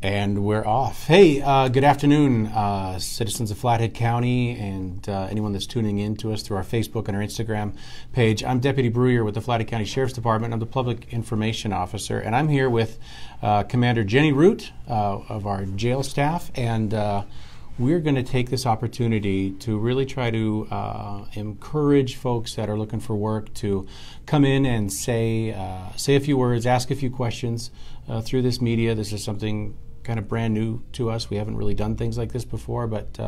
And we're off. Hey, good afternoon, citizens of Flathead County and anyone that's tuning in to us through our Facebook and our Instagram page. I'm Deputy Breuer with the Flathead County Sheriff's Department. I'm the Public Information Officer, and I'm here with Commander Jenny Root of our jail staff, and we're going to take this opportunity to really try to encourage folks that are looking for work to come in and say a few words, ask a few questions through this media. This is something kind of brand new to us. We haven't really done things like this before, but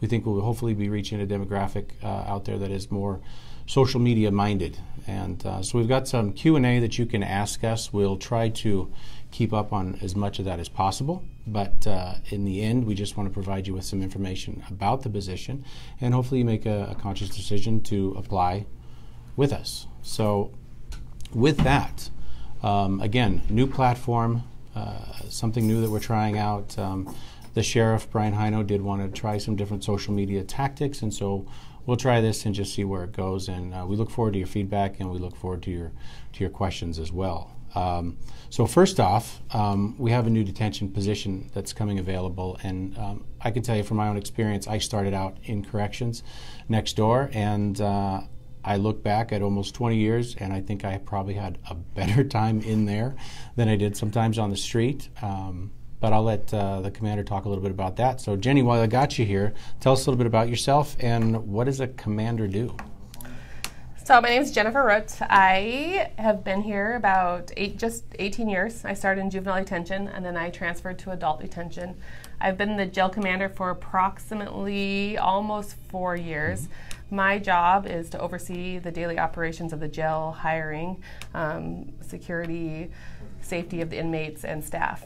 we think we'll hopefully be reaching a demographic out there that is more social media minded. And so we've got some Q&A that you can ask us. We'll try to keep up on as much of that as possible, but in the end we just want to provide you with some information about the position, and hopefully you make a conscious decision to apply with us. So with that, again, new platform, something new that we're trying out. The Sheriff, Brian Hino, did want to try some different social media tactics, and so we'll try this and just see where it goes. And we look forward to your feedback, and we look forward to your questions as well. So first off, we have a new detention position that's coming available, and I can tell you from my own experience, I started out in corrections next door, and I look back at almost 20 years, and I think I probably had a better time in there than I did sometimes on the street. But I'll let the commander talk a little bit about that. So Jenny, while I got you here, tell us a little bit about yourself and what does a commander do? So my name is Jennifer Root. I have been here about just 18 years. I started in juvenile detention, and then I transferred to adult detention. I've been the jail commander for approximately almost 4 years. My job is to oversee the daily operations of the jail, hiring, security, safety of the inmates and staff.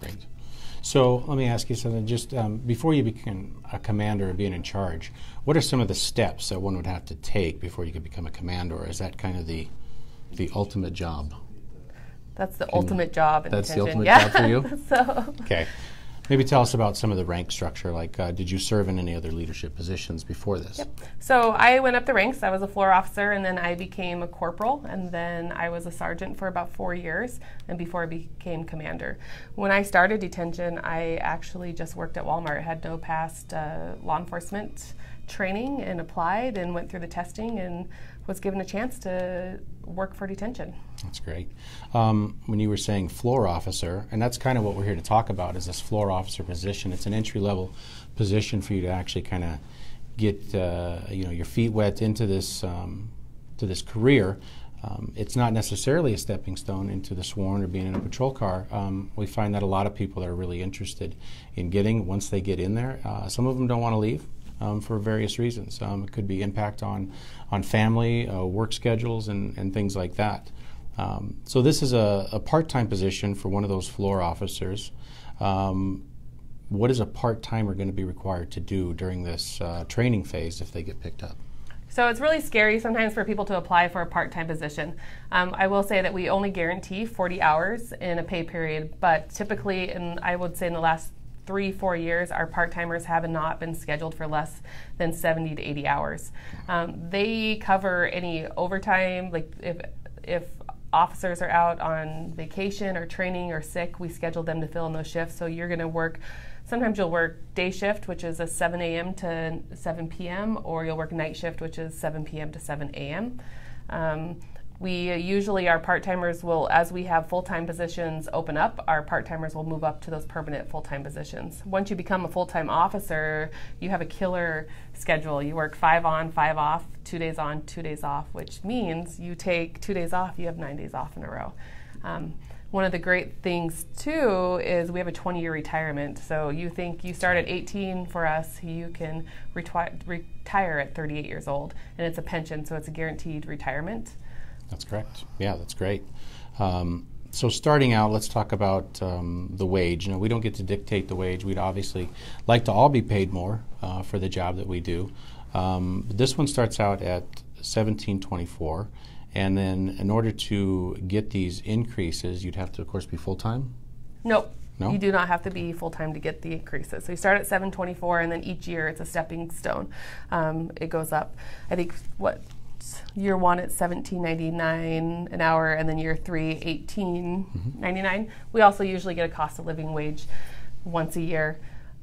Great. So let me ask you something. Just before you become a commander and being in charge, what are some of the steps that one would have to take before you could become a commander? Or is that kind of the ultimate job? That's the ultimate job in detention. detention. That's the ultimate job for you? So. Okay. Maybe tell us about some of the rank structure. Like, did you serve in any other leadership positions before this? Yep. So I went up the ranks. I was a floor officer, and then I became a corporal, and then I was a sergeant for about 4 years, and before I became commander. When I started detention, I actually just worked at Walmart. I had no past law enforcement training, and applied and went through the testing and was given a chance to work for detention. That's great. When you were saying floor officer, and that's kind of what we're here to talk about, is this floor officer position. It's an entry-level position for you to actually kind of get your feet wet into this career. It's not necessarily a stepping stone into the sworn or being in a patrol car. We find that a lot of people are really interested in getting, once they get in there, some of them don't want to leave. For various reasons. It could be impact on family, work schedules, and things like that. So this is a part-time position for one of those floor officers. What is a part-timer going to be required to do during this training phase if they get picked up? So it's really scary sometimes for people to apply for a part-time position. I will say that we only guarantee 40 hours in a pay period, but typically, and I would say in the last 3-4 years, our part-timers have not been scheduled for less than 70 to 80 hours. They cover any overtime, like if officers are out on vacation or training or sick, we schedule them to fill in those shifts. So you're going to work, sometimes you'll work day shift, which is a 7 a.m. to 7 p.m., or you'll work night shift, which is 7 p.m. to 7 a.m. We usually, our part-timers will, as we have full-time positions open up, our part-timers will move up to those permanent full-time positions. Once you become a full-time officer, you have a killer schedule. You work 5 on, 5 off, 2 days on, 2 days off, which means you take 2 days off, you have 9 days off in a row. One of the great things, too, is we have a 20-year retirement. So you think you start at 18 for us, you can retire at 38 years old. And it's a pension, so it's a guaranteed retirement. That's correct. Yeah, that's great. So starting out, let's talk about the wage. We don't get to dictate the wage. We'd obviously like to all be paid more for the job that we do. But this one starts out at $17.24, and then in order to get these increases, you'd have to, of course, be full-time? Nope. No? You do not have to be full-time to get the increases. So you start at $7.24, and then each year it's a stepping stone. It goes up. I think, year one at $17.99 an hour, and then year three $18.99. We also usually get a cost of living wage once a year.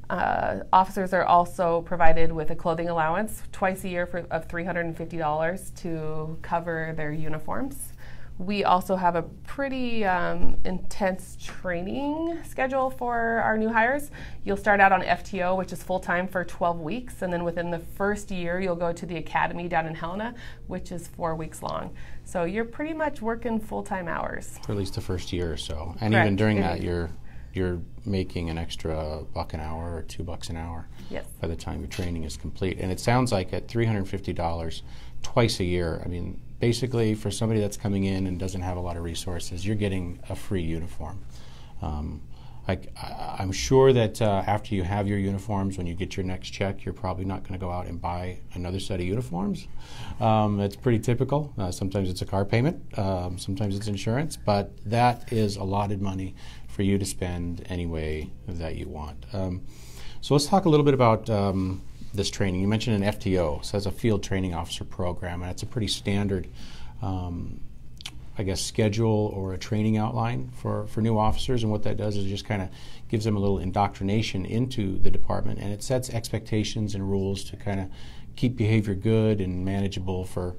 Officers are also provided with a clothing allowance twice a year of $350 to cover their uniforms. We also have a pretty intense training schedule for our new hires. You'll start out on FTO, which is full-time for 12 weeks, and then within the first year you'll go to the academy down in Helena, which is 4 weeks long. So you're pretty much working full-time hours. For at least the first year or so. And Correct. even during that, you're making an extra $1 an hour or $2 an hour. Yes. By the time your training is complete. And it sounds like at $350 twice a year, I mean, basically for somebody that's coming in and doesn't have a lot of resources, you're getting a free uniform. I'm sure that after you have your uniforms, when you get your next check, you're probably not going to go out and buy another set of uniforms. It's pretty typical. Sometimes it's a car payment, sometimes it's insurance, but that is allotted money for you to spend any way that you want. So let's talk a little bit about this training. You mentioned an FTO, so that's a Field Training Officer program, and it's a pretty standard I guess, schedule or a training outline for new officers, and what that does is just kind of gives them a little indoctrination into the department, and it sets expectations and rules to kind of keep behavior good and manageable for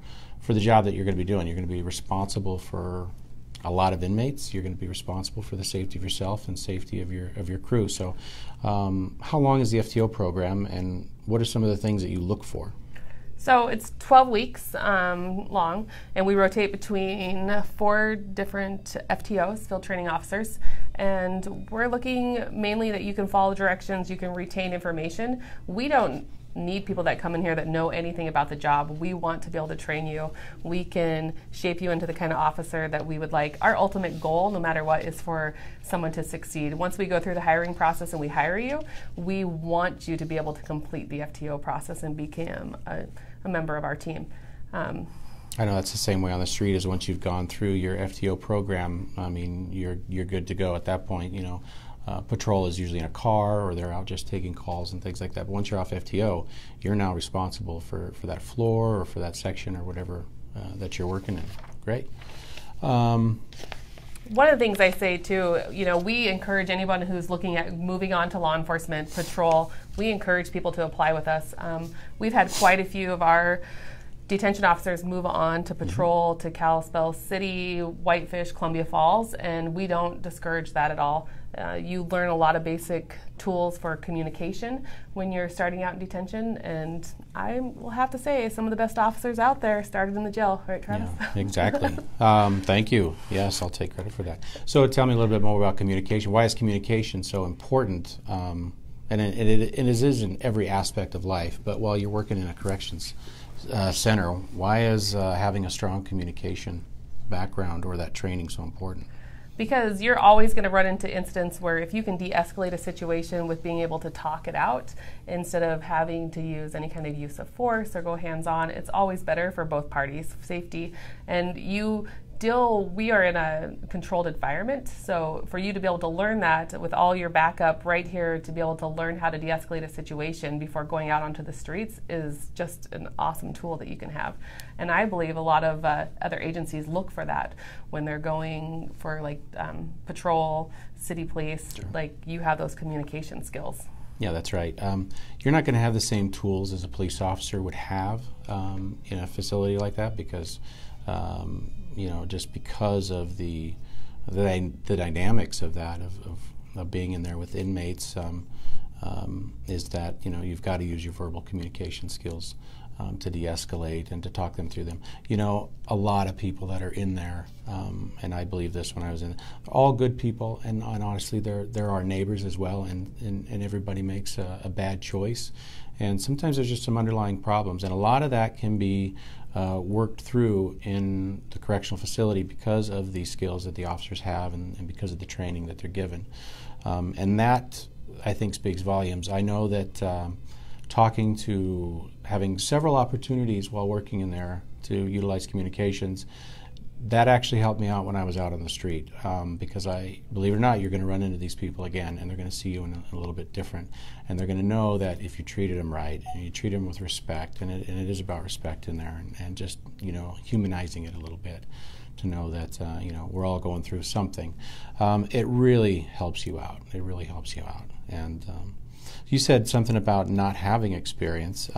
the job that you're going to be doing. You're going to be responsible for a lot of inmates. You're going to be responsible for the safety of yourself and safety of your crew. So how long is the FTO program, and what are some of the things that you look for? So it's 12 weeks long, and we rotate between 4 different FTOs, field training officers, and we're looking mainly that you can follow directions, you can retain information. We don't need people that come in here that know anything about the job. We want to be able to train you. We can shape you into the kind of officer that we would like. Our ultimate goal, no matter what, is for someone to succeed. Once we go through the hiring process and we hire you, we want you to be able to complete the FTO process and become a member of our team. I know that's the same way on the street. Is once you've gone through your FTO program, I mean, you're good to go at that point. You know, patrol is usually in a car, or they're out just taking calls and things like that. But once you're off FTO, you're now responsible for that floor or for that section or whatever that you're working in. Great. One of the things I say too, you know, we encourage anyone who's looking at moving on to law enforcement, patrol, we encourage people to apply with us. We've had quite a few of our detention officers move on to patrol, to Kalispell City, Whitefish, Columbia Falls, and we don't discourage that at all. You learn a lot of basic tools for communication when you're starting out in detention, and I will have to say some of the best officers out there started in the jail, right, Travis? Yeah, exactly. Thank you. Yes, I'll take credit for that. So tell me a little bit more about communication. Why is communication so important? And it is in every aspect of life, but while you're working in a corrections center, why is having a strong communication background or that training so important? Because you're always going to run into incidents where if you can de-escalate a situation with being able to talk it out instead of having to use any kind of use of force or go hands-on, it's always better for both parties, safety. And we are in a controlled environment, so for you to be able to learn that with all your backup right here, to be able to learn how to de-escalate a situation before going out onto the streets is just an awesome tool that you can have. And I believe a lot of other agencies look for that when they're going for like patrol, city police, sure. Like you have those communication skills. Yeah, that's right. You're not going to have the same tools as a police officer would have in a facility like that because you know, just because of the dynamics of that, of being in there with inmates, is that, you know, you've got to use your verbal communication skills to de-escalate and to talk them through them. You know, a lot of people that are in there, and I believe this when I was in, all good people, and honestly, there are neighbors as well, and everybody makes a bad choice. And sometimes there's just some underlying problems, and a lot of that can be worked through in the correctional facility because of the skills that the officers have and because of the training that they're given. And that, I think, speaks volumes. I know that having several opportunities while working in there to utilize communications that actually helped me out when I was out on the street, because believe it or not, you're going to run into these people again, and they're going to see you in a little bit different, and they're going to know that if you treated them right and you treat them with respect, and it is about respect in there, and just humanizing it a little bit, to know that we're all going through something. It really helps you out. It really helps you out. And you said something about not having experience.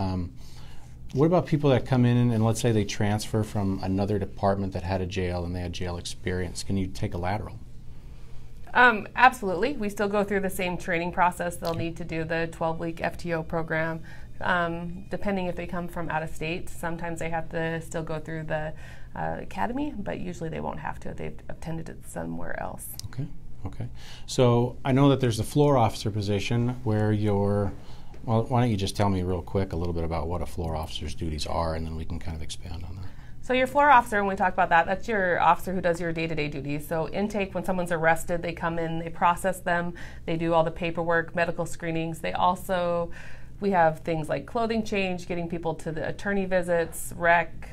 What about people that come in and let's say they transfer from another department that had a jail and they had jail experience? Can you take a lateral? Absolutely. We still go through the same training process. They'll need to do the 12-week FTO program. Depending if they come from out of state, sometimes they have to still go through the academy, but usually they won't have to. They've attended it somewhere else. Okay. Okay. So I know that there's the floor officer position where well, why don't you just tell me real quick a little bit about what a floor officer's duties are, and then we can kind of expand on that. So your floor officer, when we talk about that, that's your officer who does your day-to-day duties. So intake, when someone's arrested, they come in, they process them, they do all the paperwork, medical screenings. We have things like clothing change, getting people to the attorney visits, rec,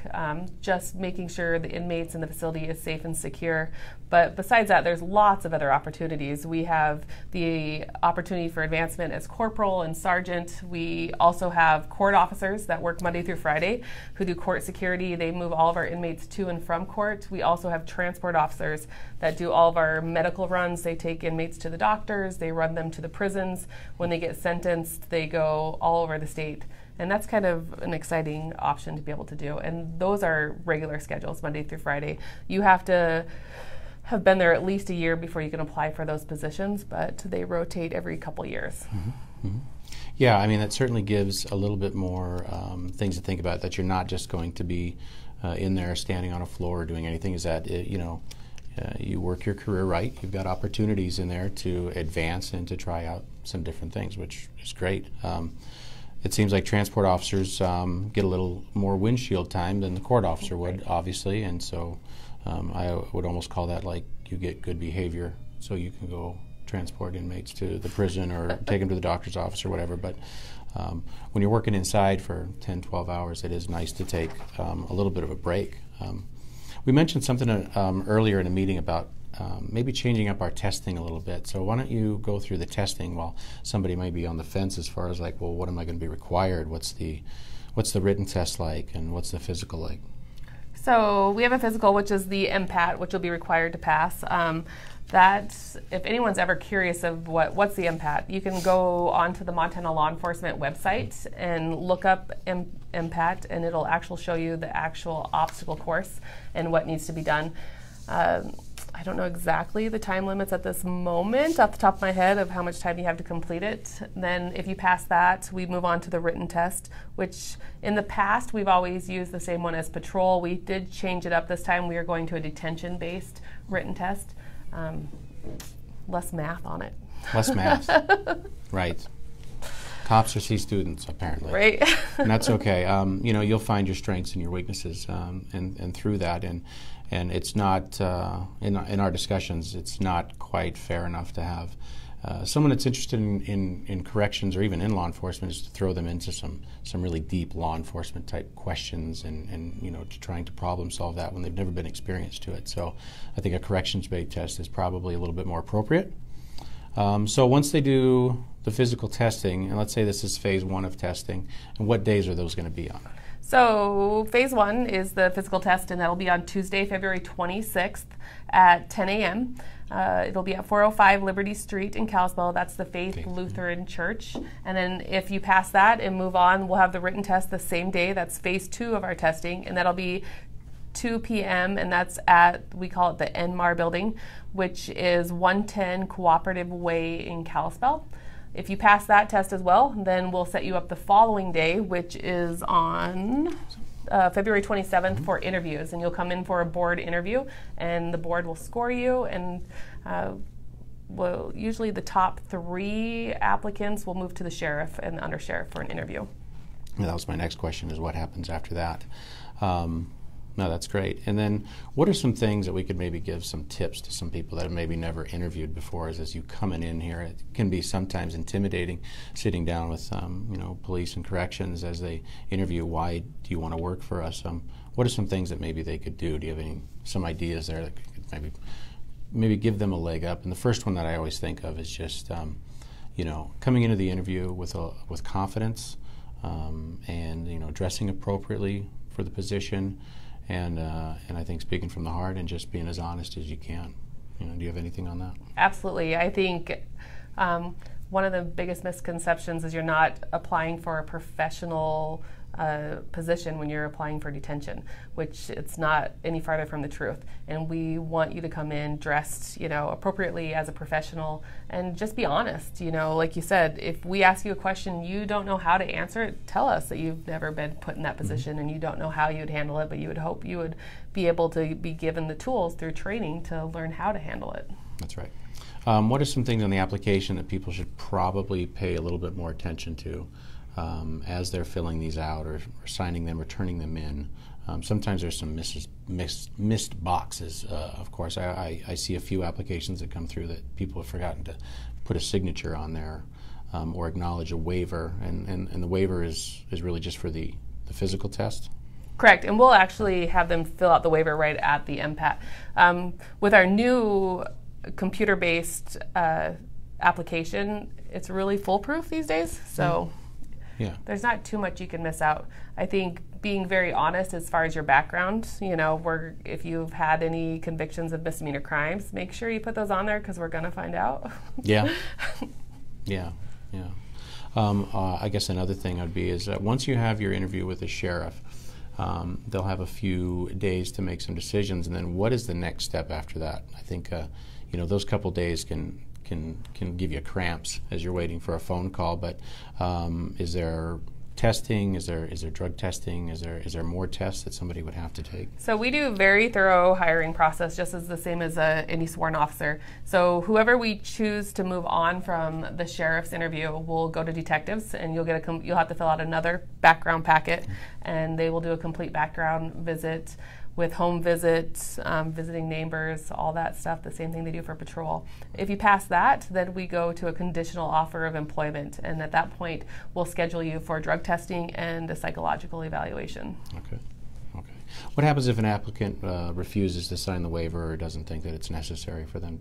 just making sure the inmates in the facility is safe and secure. But besides that, there's lots of other opportunities. We have the opportunity for advancement as corporal and sergeant. We also have court officers that work Monday through Friday who do court security. They move all of our inmates to and from court. We also have transport officers that do all of our medical runs. They take inmates to the doctors. They run them to the prisons. When they get sentenced, they go all over the state. And that's kind of an exciting option to be able to do. And those are regular schedules, Monday through Friday. You have to have been there at least a year before you can apply for those positions, but they rotate every couple years. Mm-hmm. Mm-hmm. Yeah, I mean, that certainly gives a little bit more things to think about, that you're not just going to be in there standing on a floor or doing anything. Is that, you work your career right. You've got opportunities in there to advance and to try out some different things, which is great. It seems like transport officers get a little more windshield time than the court officer would, obviously, and so I would almost call that like you get good behavior, so you can go transport inmates to the prison or take them to the doctor's office or whatever. But when you're working inside for 10, 12 hours, it is nice to take a little bit of a break. We mentioned something earlier in a meeting about maybe changing up our testing a little bit. So why don't you go through the testing while somebody may be on the fence as far as like, well, what am I going to be required? What's the written test like, and what's the physical like? So we have a physical, which is the MPAT, which will be required to pass. That, if anyone's ever curious of what's the MPAT, you can go onto the Montana Law Enforcement website and look up MPAT, and it'll actually show you the actual obstacle course and what needs to be done. I don't know exactly the time limits at this moment off the top of my head of how much time you have to complete it. Then if you pass that, we move on to the written test, which in the past we've always used the same one as patrol. We did change it up this time. We are going to a detention-based written test. Less math on it. Less math. Right. Cops are C students, apparently. Right. And that's okay. You'll find your strengths and your weaknesses, and through that, and it's not in our discussions, it's not quite fair enough to have someone that's interested in corrections or even in law enforcement is to throw them into some really deep law enforcement type questions and to trying to problem solve that when they've never been experienced to it. So I think a corrections-based test is probably a little bit more appropriate. So once they do the physical testing, and let's say this is phase 1 of testing, and what days are those going to be on? So phase 1 is the physical test, and that will be on Tuesday, February 26th at 10 a.m. It'll be at 405 Liberty Street in Kalispell. That's the Faith Lutheran Church. And then if you pass that and move on, we'll have the written test the same day. That's phase 2 of our testing, and that'll be 2 p.m., and that's at, we call it the NMAR building, which is 110 Cooperative Way in Kalispell. If you pass that test as well, then we'll set you up the following day, which is on February 27th for interviews. And you'll come in for a board interview, and the board will score you. And usually the top 3 applicants will move to the sheriff and the undersheriff for an interview. And that was my next question, is what happens after that? No, that's great. And then what are some things that we could maybe give some tips to some people that have maybe never interviewed before as you coming in here? It can be sometimes intimidating sitting down with police and corrections as they interview, why do you want to work for us? What what are some things that maybe they could do? Do you have some ideas there that could maybe give them a leg up? And the first one that I always think of is just coming into the interview with confidence, and dressing appropriately for the position, and I think speaking from the heart and just being as honest as you can. Do you have anything on that? Absolutely. I think one of the biggest misconceptions is you're not applying for a professional position when you're applying for detention, which it's not any farther from the truth. And we want you to come in dressed, appropriately as a professional, and just be honest. Like you said, if we ask you a question you don't know how to answer it, tell us that you've never been put in that position and you don't know how you'd handle it, but you would hope you would be able to be given the tools through training to learn how to handle it. That's right. What are some things on the application that people should probably pay a little bit more attention to as they're filling these out or signing them or turning them in? Sometimes there's some missed boxes, of course. I see a few applications that come through that people have forgotten to put a signature on there or acknowledge a waiver, and the waiver is really just for the physical test. Correct, and we'll actually have them fill out the waiver right at the MPAT. With our new computer-based application, it's really foolproof these days, so there's not too much you can miss out. I think being very honest as far as your background, if you've had any convictions of misdemeanor crimes, make sure you put those on there because we're going to find out. Yeah. I guess another thing would be is that once you have your interview with the sheriff, they'll have a few days to make some decisions, and then what is the next step after that? I think those couple days can give you cramps as you're waiting for a phone call. But is there testing? Is there drug testing? Is there more tests that somebody would have to take? So we do a very thorough hiring process, just as the same as any sworn officer. So whoever we choose to move on from the sheriff's interview will go to detectives, and you'll have to fill out another background packet, and they will do a complete background visit with home visits, visiting neighbors, all that stuff, the same thing they do for patrol. If you pass that, then we go to a conditional offer of employment, and at that point, we'll schedule you for drug testing and a psychological evaluation. Okay. What happens if an applicant refuses to sign the waiver or doesn't think that it's necessary for them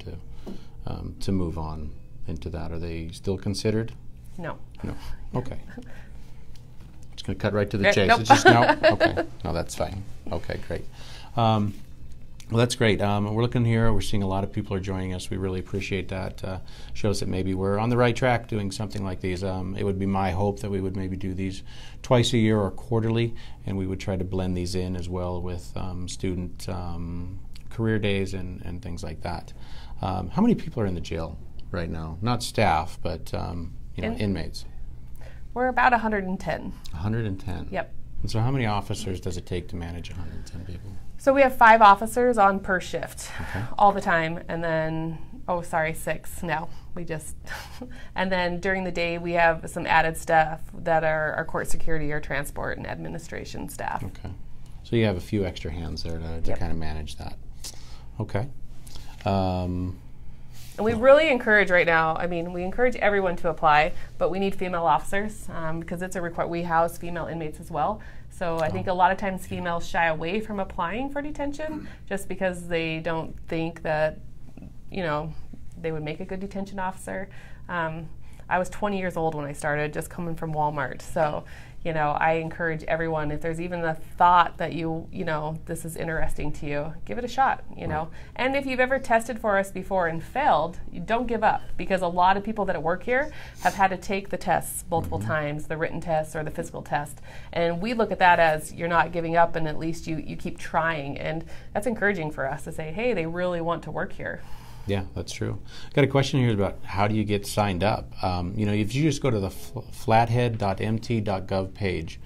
to move on into that? Are they still considered? No. No. Okay. Just going to cut right to the chase. Nope. It's just no? Okay. No, that's fine. Okay, great. Well, that's great. We're looking here. We're seeing a lot of people are joining us. We really appreciate that. Shows that maybe we're on the right track doing something like these. It would be my hope that we would maybe do these twice a year or quarterly, and we would try to blend these in as well with student career days and things like that. How many people are in the jail right now? Not staff, but inmates. We're about 110. 110? Yep. And so how many officers does it take to manage 110 people? So we have 5 officers on per shift all the time, and then, 6 now. And then during the day we have some added staff that are our court security or transport and administration staff. Okay. So you have a few extra hands there to kind of manage that. Okay. And we really encourage right now, we encourage everyone to apply, but we need female officers because it's a requirement. We house female inmates as well. So I think a lot of times females shy away from applying for detention just because they don't think that, they would make a good detention officer. I was 20 years old when I started, just coming from Walmart. So, I encourage everyone, if there's even a thought that this is interesting to you, give it a shot, Right. And if you've ever tested for us before and failed, you don't give up, because a lot of people that work here have had to take the tests multiple times, the written tests or the physical test. And we look at that as you're not giving up, and at least you keep trying. And that's encouraging for us to say, hey, they really want to work here. Yeah, that's true. Got a question here about how do you get signed up. If you just go to the flathead.mt.gov page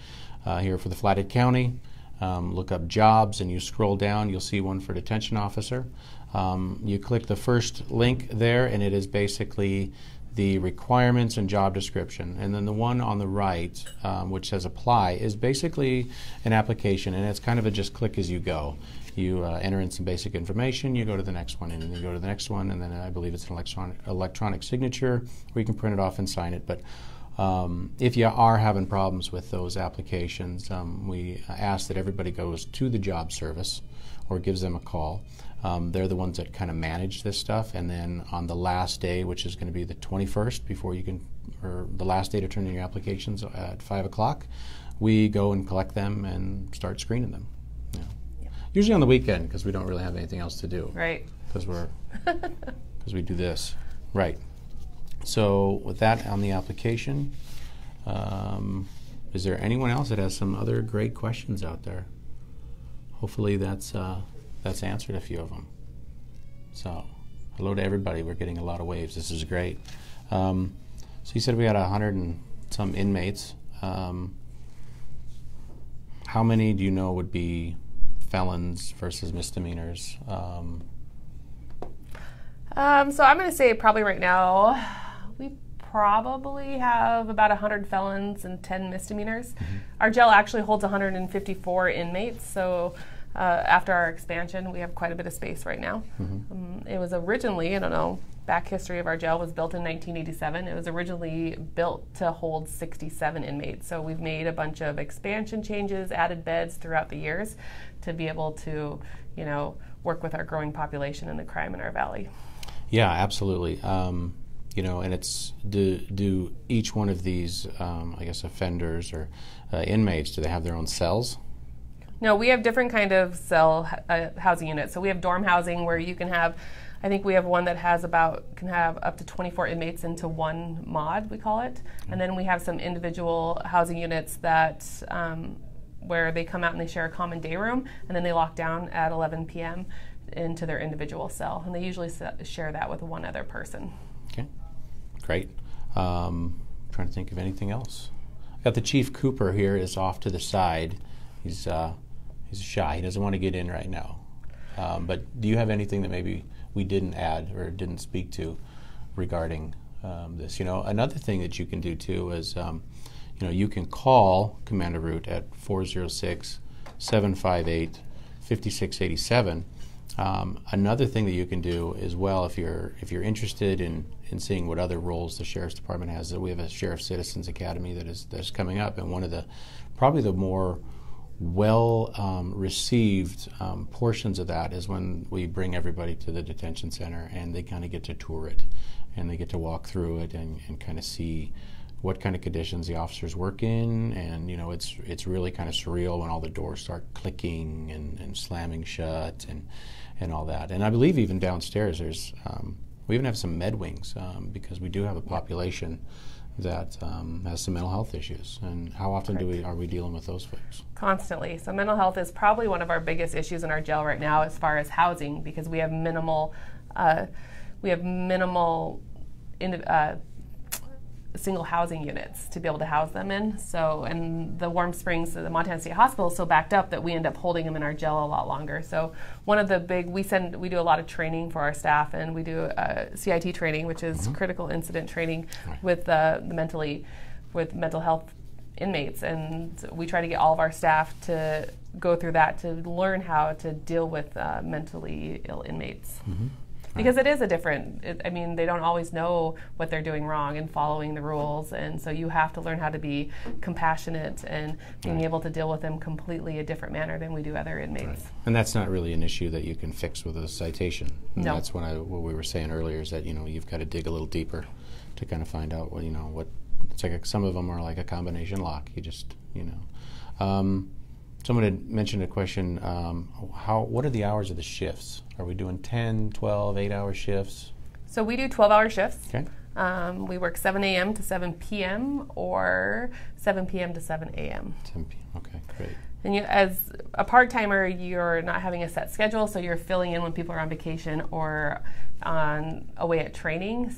here for the Flathead County, look up jobs, and you scroll down, you'll see one for detention officer. You click the first link there, and it is basically the requirements and job description. And then the one on the right, which says apply, is basically an application, and it's kind of a just click as you go. You enter in some basic information, you go to the next one, and then you go to the next one, and then I believe it's an electronic signature where you can print it off and sign it. But If you are having problems with those applications, we ask that everybody goes to the job service or gives them a call. They're the ones that kind of manage this stuff, and then on the last day, which is going to be the 21st, before you can, or the last day to turn in your applications at 5 o'clock, we go and collect them and start screening them. Yeah. Yeah. Usually on the weekend, because we don't really have anything else to do. Right. Because we do this. Right. So with that on the application, is there anyone else that has some other great questions out there? Hopefully that's answered a few of them. So hello to everybody. We're getting a lot of waves. This is great. So you said we got 100 and some inmates. How many do you know would be felons versus misdemeanors? So I'm going to say probably right now we probably have about 100 felons and 10 misdemeanors. Mm-hmm. Our jail actually holds 154 inmates, so after our expansion we have quite a bit of space right now. Mm-hmm. It was originally, I don't know, back history of our jail was built in 1987. It was originally built to hold 67 inmates, so we've made a bunch of expansion changes, added beds throughout the years to be able to, you know, work with our growing population and the crime in our valley. Yeah, absolutely. You know, and it's do each one of these, I guess, offenders or inmates, do they have their own cells? No, we have different kind of cell housing units. So we have dorm housing where you can have, I think we have one that has can have up to 24 inmates into one mod, we call it. And then we have some individual housing units that where they come out and they share a common day room, and then they lock down at 11 p.m. into their individual cell, and they usually share that with one other person. Okay, great. Trying to think of anything else. I got the Chief Cooper here is off to the side. He's shy. He doesn't want to get in right now. But do you have anything that maybe we didn't add or didn't speak to regarding this? You know, another thing that you can do too is, you know, you can call Commander Root at 406-758-5687. Another thing that you can do as well, if you're interested in seeing what other roles the Sheriff's Department has, that we have a Sheriff Citizens Academy that's coming up, and one of the probably the more received portions of that is when we bring everybody to the detention center and they kind of get to tour it and they get to walk through it and kind of see what kind of conditions the officers work in. And you know, it's really kind of surreal when all the doors start clicking and slamming shut and all that. And I believe even downstairs there's we even have some med wings because we do have a population that has some mental health issues. And how often are we dealing with those folks? Constantly. So mental health is probably one of our biggest issues in our jail right now as far as housing, because we have minimal single housing units to be able to house them in. So, and the Warm Springs, the Montana State Hospital is so backed up that we end up holding them in our jail a lot longer. So one of the big, we do a lot of training for our staff, and we do CIT training, which is critical incident training with with mental health inmates. And we try to get all of our staff to go through that to learn how to deal with mentally ill inmates. Mm-hmm. Because it is they don't always know what they're doing wrong and following the rules, and so you have to learn how to be compassionate and being able to deal with them completely a different manner than we do other inmates. Right. And that's not really an issue that you can fix with a citation. And no. That's what we were saying earlier is that, you know, you've got to dig a little deeper to kind of find out what, you know, what, it's like some of them are like a combination lock. You just, you know. Someone had mentioned a question, what are the hours of the shifts? Are we doing 10, 12, 8-hour shifts? So we do 12-hour shifts. Okay. We work 7 a.m. to 7 p.m. or 7 p.m. to 7 a.m. 7 p.m. Okay, great. And you, as a part-timer, you're not having a set schedule, so you're filling in when people are on vacation or away at training.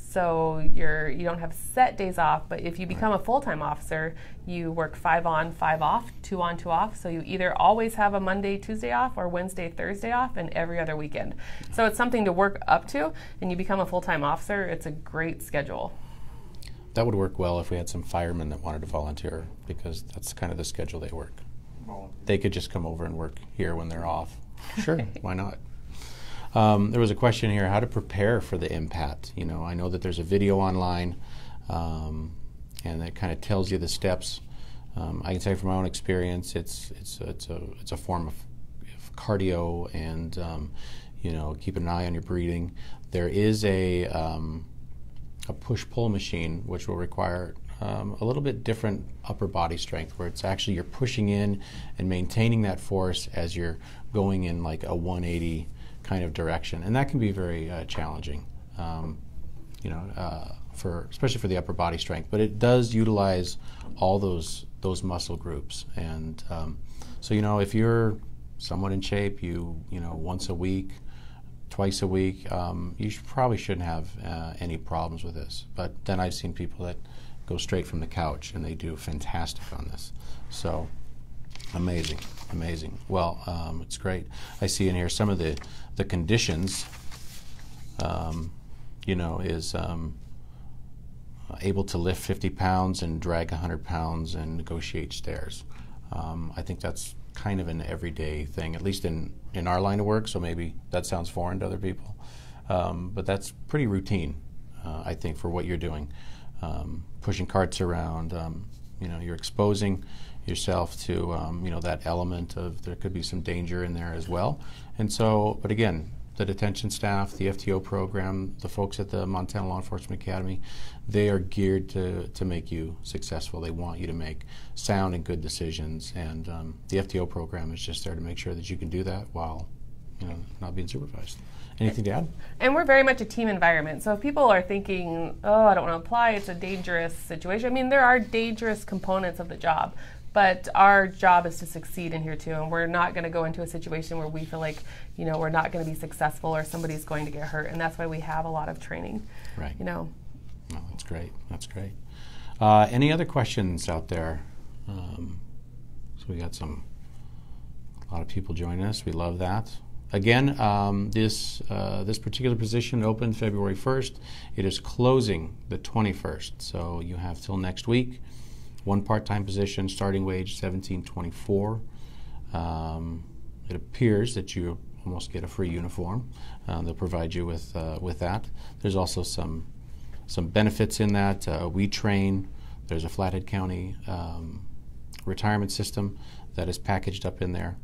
So you don't have set days off, but if you become a full-time officer, you work 5 on, 5 off, 2 on, 2 off. So you either always have a Monday, Tuesday off or Wednesday, Thursday off, and every other weekend. So it's something to work up to, and you become a full-time officer. It's a great schedule. That would work well if we had some firemen that wanted to volunteer, because that's kind of the schedule they work. They could just come over and work here when they're off. Sure, why not? There was a question here, how to prepare for the impact. You know, I know that there's a video online, and it kind of tells you the steps. I can say from my own experience, it's a form of cardio, and you know, keep an eye on your breathing. There is a push-pull machine which will require a little bit different upper body strength, where it's actually you're pushing in and maintaining that force as you're going in like a 180 kind of direction, and that can be very challenging, you know, especially for the upper body strength. But it does utilize all those muscle groups, and so you know, if you're somewhat in shape, you know, once a week, twice a week, you probably shouldn't have any problems with this. But then I've seen people that go straight from the couch and they do fantastic on this. So amazing, amazing. Well, it's great. I see in here some of the conditions, you know, is able to lift 50 pounds and drag 100 pounds and negotiate stairs. I think that's kind of an everyday thing, at least in our line of work, so maybe that sounds foreign to other people. But that's pretty routine, I think, for what you're doing. Pushing carts around, you know, you're exposing yourself to, you know, that element of there could be some danger in there as well. And so, but again, the detention staff, the FTO program, the folks at the Montana Law Enforcement Academy, they are geared to make you successful. They want you to make sound and good decisions, and the FTO program is just there to make sure that you can do that while, you know, not being supervised. Anything to add? And we're very much a team environment. So if people are thinking, oh, I don't want to apply, it's a dangerous situation. I mean, there are dangerous components of the job, but our job is to succeed in here too. And we're not going to go into a situation where we feel like, you know, we're not going to be successful or somebody's going to get hurt. And that's why we have a lot of training. Right. You know. Oh, that's great. That's great. Any other questions out there? So we got a lot of people joining us. We love that. Again, this particular position opened February 1st. It is closing the 21st, so you have till next week. One part-time position, starting wage $17.24. It appears that you almost get a free uniform. They'll provide you with that. There's also some benefits in that. We train. There's a Flathead County retirement system that is packaged up in there.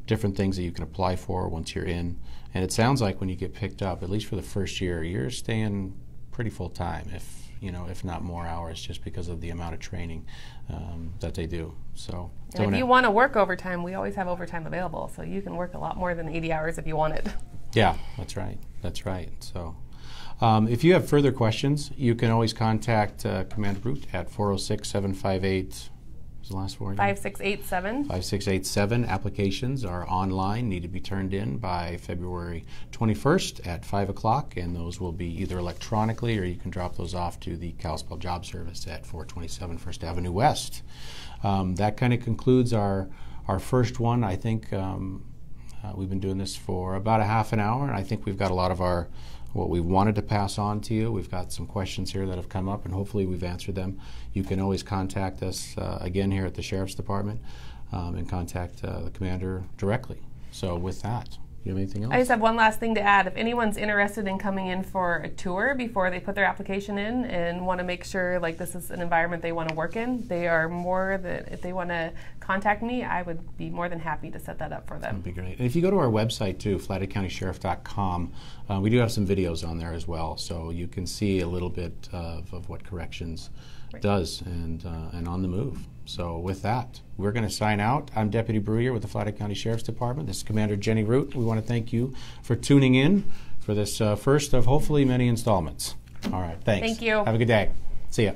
Different things that you can apply for once you're in, and it sounds like when you get picked up, at least for the first year, you're staying pretty full time, if not more hours, just because of the amount of training that they do. So, and if you want to work overtime, we always have overtime available, so you can work a lot more than 80 hours if you want it. Yeah, that's right. That's right. So, if you have further questions, you can always contact Commander Brute at 406-758. The last four again? 5687. 5687. Applications are online, need to be turned in by February 21st at 5 o'clock, and those will be either electronically or you can drop those off to the Kalispell Job Service at 427 First Avenue West. That kind of concludes our first one. I think we've been doing this for about a half an hour, and I think we've got a lot of what we wanted to pass on to you. We've got some questions here that have come up, and hopefully we've answered them. You can always contact us again here at the Sheriff's Department and contact the commander directly. So with that, you have anything else? I just have one last thing to add. If anyone's interested in coming in for a tour before they put their application in and want to make sure like this is an environment they want to work in, they are more than, if they want to contact me, I would be more than happy to set that up for them. That'd be great. And if you go to our website too, flatheadcountysheriff.com, we do have some videos on there as well, so you can see a little bit of what corrections does and on the move. So with that, we're going to sign out. I'm Deputy Bruyere with the Flathead County Sheriff's Department. This is Commander Jenny Root. We want to thank you for tuning in for this first of hopefully many installments. All right, thanks. Thank you. Have a good day. See ya.